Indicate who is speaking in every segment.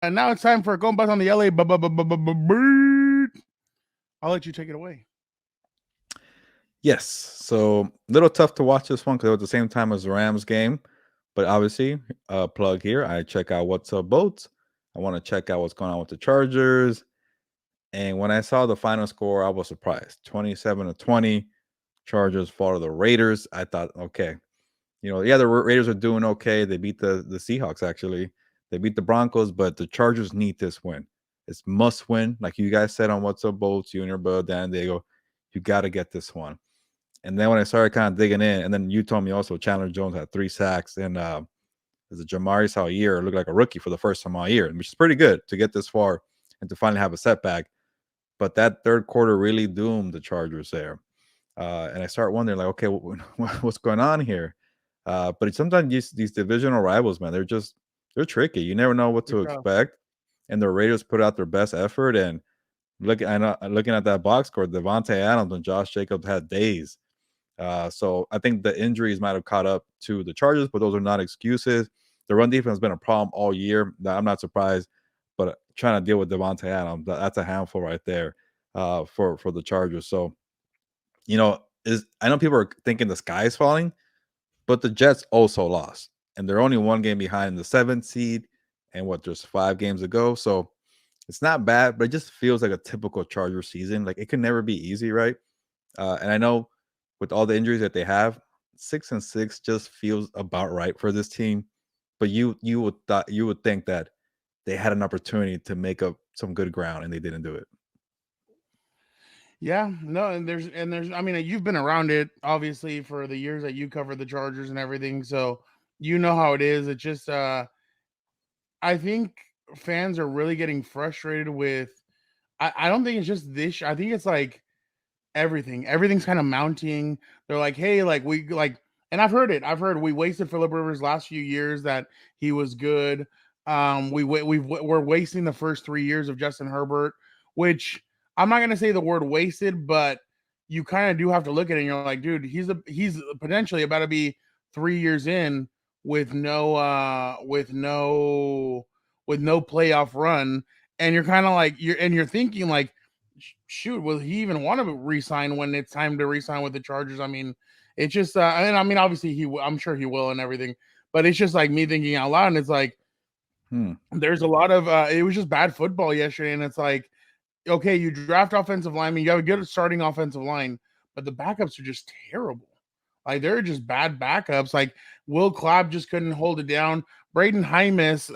Speaker 1: now it's time for Compas on the LA Bird. I'll let you take it away.
Speaker 2: Yes. So a little tough to watch this one because it was at the same time as the Rams game. But obviously, plug here. I check out what's up boats. I want to check out what's going on with the Chargers. And when I saw the final score, I was surprised. 27-20. Chargers fall to the Raiders. I thought, okay, the Raiders are doing okay. They beat the Seahawks, actually. They beat the Broncos, but the Chargers need this win. It's must win. Like you guys said on What's Up Bolts, you and your brother Dan Diego, you got to get this one. And then when I started kind of digging in, and then you told me also Chandler Jones had 3 sacks, and as a Jamari Salyer looked like a rookie for the first time all year, which is pretty good to get this far and to finally have a setback. But that third quarter really doomed the Chargers there. And I start wondering, like, okay, what's going on here? But sometimes these divisional rivals, man, they're tricky. You never know what to expect. And the Raiders put out their best effort. And looking at that box score, Devontae Adams and Josh Jacobs had days. So I think the injuries might have caught up to the Chargers, but those are not excuses. The run defense has been a problem all year. I'm not surprised, but trying to deal with Devontae Adams, that's a handful right there for the Chargers. So, I know people are thinking the sky is falling, but the Jets also lost, and they're only one game behind the 7th seed, and there's 5 games to go. So it's not bad, but it just feels like a typical Charger season. Like it can never be easy, right? And I know with all the injuries that they have, 6-6 just feels about right for this team. But you would think that they had an opportunity to make up some good ground, and they didn't do it.
Speaker 1: Yeah, no, and there's I mean, you've been around it obviously for the years that you covered the Chargers and everything, so you know how it is. It's just I think fans are really getting frustrated with I don't think it's just this. I think it's like everything. Everything's kind of mounting. They're like, hey, like we like, and I've heard it. I've heard we wasted Philip Rivers last few years that he was good. We're wasting the first 3 years of Justin Herbert, which I'm not gonna say the word wasted, but you kind of do have to look at it. And you're like, dude, he's potentially about to be 3 years in with no playoff run, and you're kind of like you're thinking like shoot, will he even want to resign when it's time to resign with the Chargers? I mean, it's just, and I mean, obviously I'm sure he will and everything, but it's just like me thinking out loud, and it's like there's a lot of, it was just bad football yesterday, and it's like, okay, you draft offensive linemen, you have a good starting offensive line, but the backups are just terrible. Like they're just bad backups. Like Will Clapp just couldn't hold it down. Brendan Hymus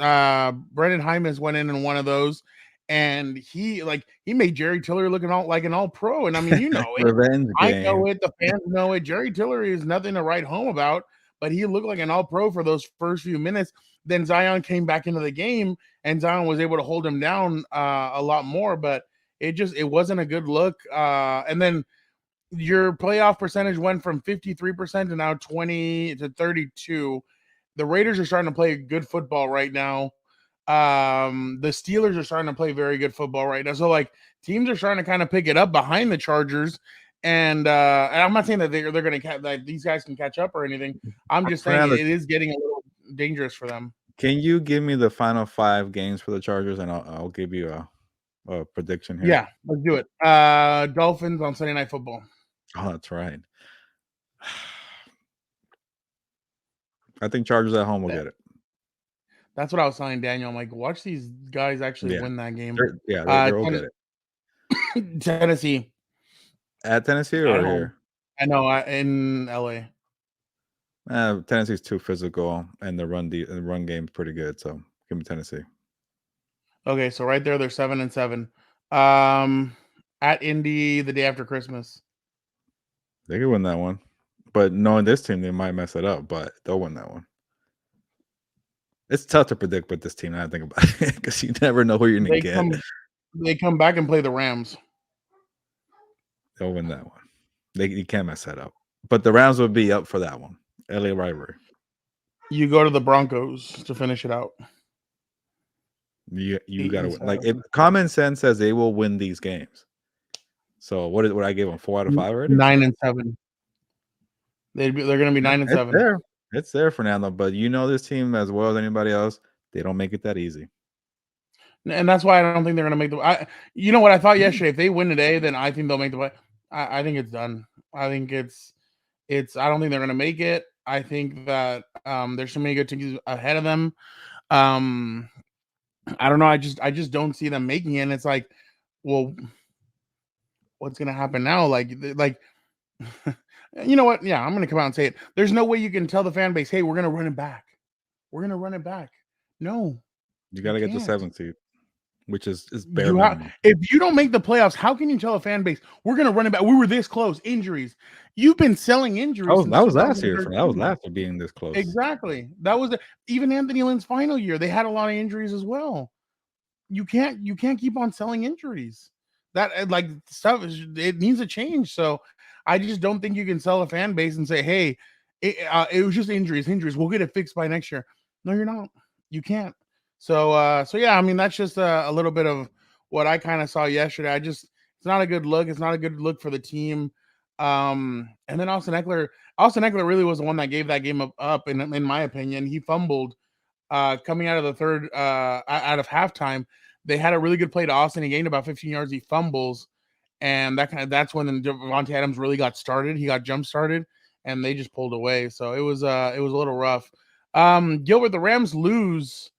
Speaker 1: went in one of those, and he made Jerry Tillery looking all like an all pro. And I mean, you know it.
Speaker 2: Revenge
Speaker 1: I know
Speaker 2: game.
Speaker 1: it. The fans know it. Jerry Tillery is nothing to write home about, but he looked like an all pro for those first few minutes. Then Zion came back into the game, and Zion was able to hold him down a lot more. But it wasn't a good look. And then your playoff percentage went from 53% to now 20 to 32. The Raiders are starting to play good football right now. The Steelers are starting to play very good football right now. So like teams are starting to kind of pick it up behind the Chargers. And I'm not saying that they're going to that these guys can catch up or anything. I'm just saying
Speaker 2: Fernando,
Speaker 1: it is getting a little dangerous for them.
Speaker 2: can you give me the final 5 games for the Chargers, and I'll give you a prediction here.
Speaker 1: Yeah, let's do it. Dolphins on Sunday Night Football.
Speaker 2: Oh, that's right. I think Chargers at home will get it.
Speaker 1: That's what I was telling Daniel. I'm like, watch these guys actually
Speaker 2: Yeah,
Speaker 1: win that game.
Speaker 2: they're all get it.
Speaker 1: Tennessee
Speaker 2: At Tennessee
Speaker 1: at
Speaker 2: or
Speaker 1: home.
Speaker 2: here?
Speaker 1: I know in LA.
Speaker 2: Tennessee's too physical, and the run game's pretty good. So give me Tennessee.
Speaker 1: Okay, so right there, they're 7-7. Um, at Indy the day after Christmas.
Speaker 2: They could win that one, but knowing this team, they might mess it up. But they'll win that one. It's tough to predict with this team. Now I think about it because you never know who you're gonna get.
Speaker 1: They come back and play the Rams.
Speaker 2: They'll win that one. You can't mess that up. But the Rams will be up for that one. LA rivalry.
Speaker 1: You go to the Broncos to finish it out.
Speaker 2: You gotta win. Like if common sense says they will win these games. So what I gave them 4 out of 5 already?
Speaker 1: 9-7. They're going to be 9-7.
Speaker 2: It's there, Fernando. But you know this team as well as anybody else. They don't make it that easy.
Speaker 1: and that's why I don't think they're gonna make the. You know what I thought
Speaker 2: Mm.
Speaker 1: yesterday? If they win today, then I think they'll make the play. I think it's done. I think it's. I don't think they're gonna make it. I think that there's so many good teams ahead of them. Um, I don't know. I just don't see them making it. And it's like, well, what's gonna happen now? Like you know what? Yeah, I'm gonna come out and say it. There's no way you can tell the fan base, hey, we're gonna run it back. We're gonna run it back. No,
Speaker 2: You
Speaker 1: you
Speaker 2: got to get the
Speaker 1: can't.
Speaker 2: 7th seed, which is bare
Speaker 1: You have
Speaker 2: minimum.
Speaker 1: if you don't make the playoffs, how can you tell a fan base we're gonna run it back? We were this close. Injuries. You've been selling injuries since
Speaker 2: That was last year. That was
Speaker 1: 2013.
Speaker 2: last year being this close.
Speaker 1: Exactly. That was even Anthony Lynn's final year. They had a lot of injuries as well. You can't keep on selling injuries. That like stuff is it needs a change. So I just don't think you can sell a fan base and say, hey, it was just injuries. We'll get it fixed by next year. No, you're not. You can't. So yeah, I mean that's just a little bit of what I kind of saw yesterday. It's not a good look. It's not a good look for the team. And then Austin Eckler really was the one that gave that game up in my opinion. He fumbled coming out of the third out of halftime. They had a really good play to Austin. He gained about 15 yards. He fumbles, and that's when Devontae Adams really got started. He got jump started, and they just pulled away. So it was a little rough. Gilbert, the Rams lose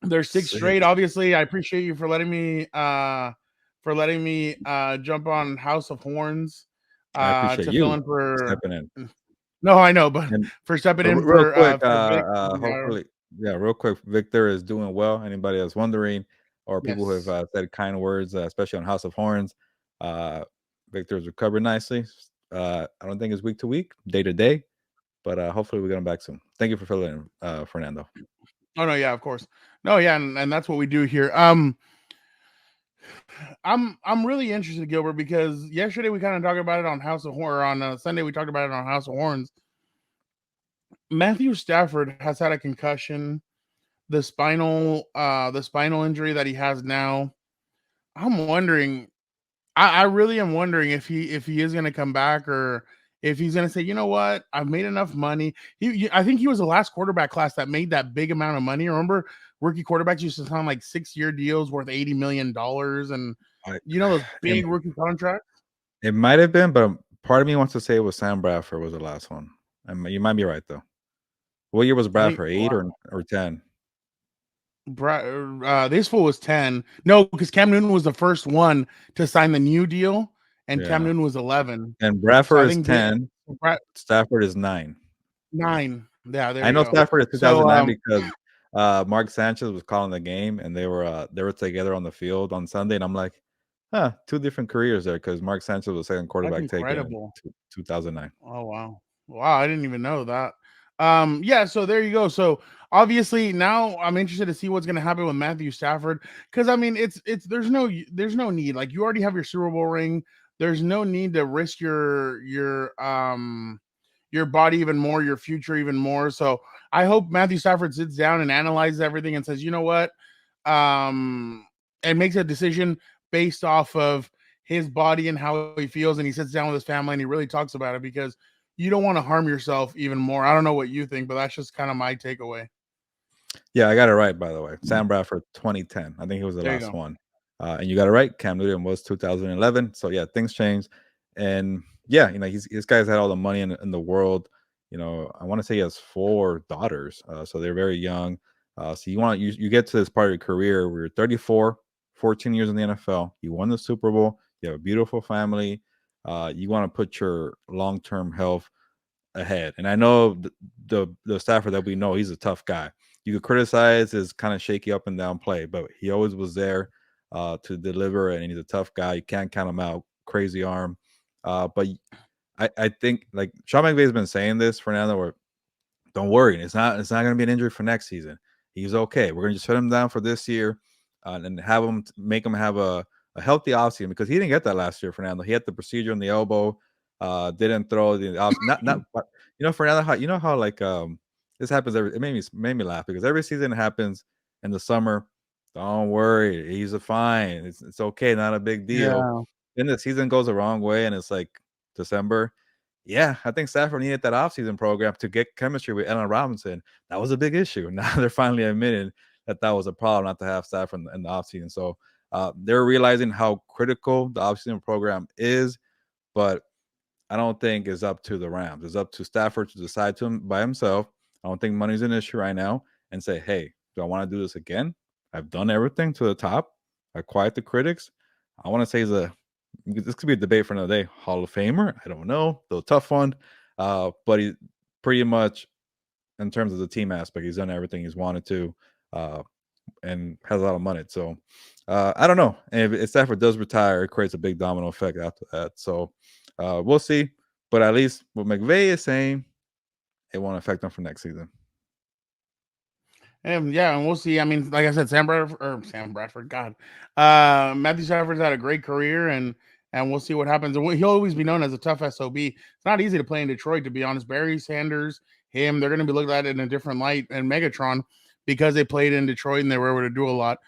Speaker 1: their sixth straight.
Speaker 2: Six.
Speaker 1: Obviously, I appreciate you for letting me jump on House of Horns
Speaker 2: I appreciate
Speaker 1: to fill
Speaker 2: you
Speaker 1: in for.
Speaker 2: stepping in.
Speaker 1: No, I know, but
Speaker 2: And
Speaker 1: for stepping in
Speaker 2: real quick,
Speaker 1: for Vic.
Speaker 2: hopefully, yeah, real quick, Victor is doing well. Anybody that's wondering, or people who have
Speaker 1: Yes.
Speaker 2: said kind words, especially on House of Horns, uh, Victor's recovered nicely. I don't think it's week to week, day to day, but hopefully we get him back soon. Thank you for filling in, Fernando.
Speaker 1: Oh no, yeah, of course. No, yeah, and that's what we do here. I'm really interested, Gilbert, because yesterday we kind of talked about it on House of Horror. On Sunday we talked about it on House of Horns. Matthew Stafford has had a concussion, the spinal injury that he has now. I'm wondering. I really am wondering if he is going to come back or if he's going to say, you know what, I've made enough money. I think he was the last quarterback class that made that big amount of money. Remember, rookie quarterbacks used to sign like 6-year deals worth $80 million, and
Speaker 2: I,
Speaker 1: those
Speaker 2: it,
Speaker 1: big rookie contracts.
Speaker 2: it might have been, but part of me wants to say it was Sam Bradford was the last one. You might be right though. What year was
Speaker 1: I think
Speaker 2: Bradford? 8 or 10?
Speaker 1: This fool was 10. No, because Cam Newton was the first one to sign the new deal, and Cam
Speaker 2: Yeah,
Speaker 1: Newton was 11.
Speaker 2: and
Speaker 1: So I
Speaker 2: Bradford is
Speaker 1: think
Speaker 2: 10. Stafford is 9.
Speaker 1: 9. Yeah, there
Speaker 2: I
Speaker 1: you
Speaker 2: know
Speaker 1: go.
Speaker 2: Stafford is
Speaker 1: So
Speaker 2: 2009 because Mark Sanchez was calling the game and they were together on the field on Sunday, and I'm like, huh, two different careers there because Mark Sanchez was second
Speaker 1: that's
Speaker 2: quarterback taken in
Speaker 1: incredible.
Speaker 2: 2009.
Speaker 1: Oh wow. Wow, I didn't even know that. Yeah, so there you go. So obviously now I'm interested to see what's gonna happen with Matthew Stafford. Because I mean it's there's no need. Like you already have your Super Bowl ring. There's no need to risk your body even more, your future even more. So I hope Matthew Stafford sits down and analyzes everything and says, you know what? Um and makes a decision based off of his body and how he feels, and he sits down with his family and he really talks about it because you don't want to harm yourself even more. I don't know what you think, but that's just kind of my takeaway.
Speaker 2: Yeah, I got it right, by the way. Sam Bradford, 2010. I think he was the
Speaker 1: There you
Speaker 2: last
Speaker 1: go.
Speaker 2: one. And you got it right. Cam Newton was 2011. So, yeah, things changed. And, yeah, this guy's had all the money in the world. I want to say he has 4 daughters. So they're very young. So you get to this part of your career where you're 34, 14 years in the NFL. You won the Super Bowl. You have a beautiful family. You want to put your long-term health ahead. And I know the Stafford that we know, he's a tough guy. You could criticize his kind of shaky up and down play, but he always was there to deliver, and he's a tough guy. You can't count him out. Crazy arm. But I think like Sean McVay's been saying this, Fernando, where don't worry, it's not going to be an injury for next season. He's okay. We're going to just shut him down for this year and have him make him have a healthy offseason because he didn't get that last year, Fernando. He had the procedure in the elbow, didn't throw the off. Not but Fernando, how like this happens it made me laugh because every season it happens in the summer. Don't worry, he's a fine. It's okay, not a big deal.
Speaker 1: Yeah.
Speaker 2: Then the season goes the wrong way and it's like December. Yeah, I think Stafford needed that offseason program to get chemistry with Allen Robinson. That was a big issue. Now they're finally admitting that was a problem not to have Stafford in the offseason. So they're realizing how critical the offseason program is, but I don't think it's up to the Rams. It's up to Stafford to decide to him by himself. I don't think money's an issue right now, and say, hey, do I want to do this again? I've done everything to the top. I quiet the critics. I want to say this could be a debate for another day. Hall of Famer? I don't know. Though tough one. But he pretty much, in terms of the team aspect, he's done everything he's wanted to, and has a lot of money. So I don't know. And if Stafford does retire, it creates a big domino effect after that. So we'll see. But at least what McVay is saying, it won't affect them for next season.
Speaker 1: And yeah, and we'll see. I mean, like I said, Sam Bradford, God, Matthew Stafford's had a great career, and we'll see what happens. And he'll always be known as a tough SOB. It's not easy to play in Detroit, to be honest. Barry Sanders, him, they're going to be looked at in a different light, and Megatron, because they played in Detroit and they were able to do a lot.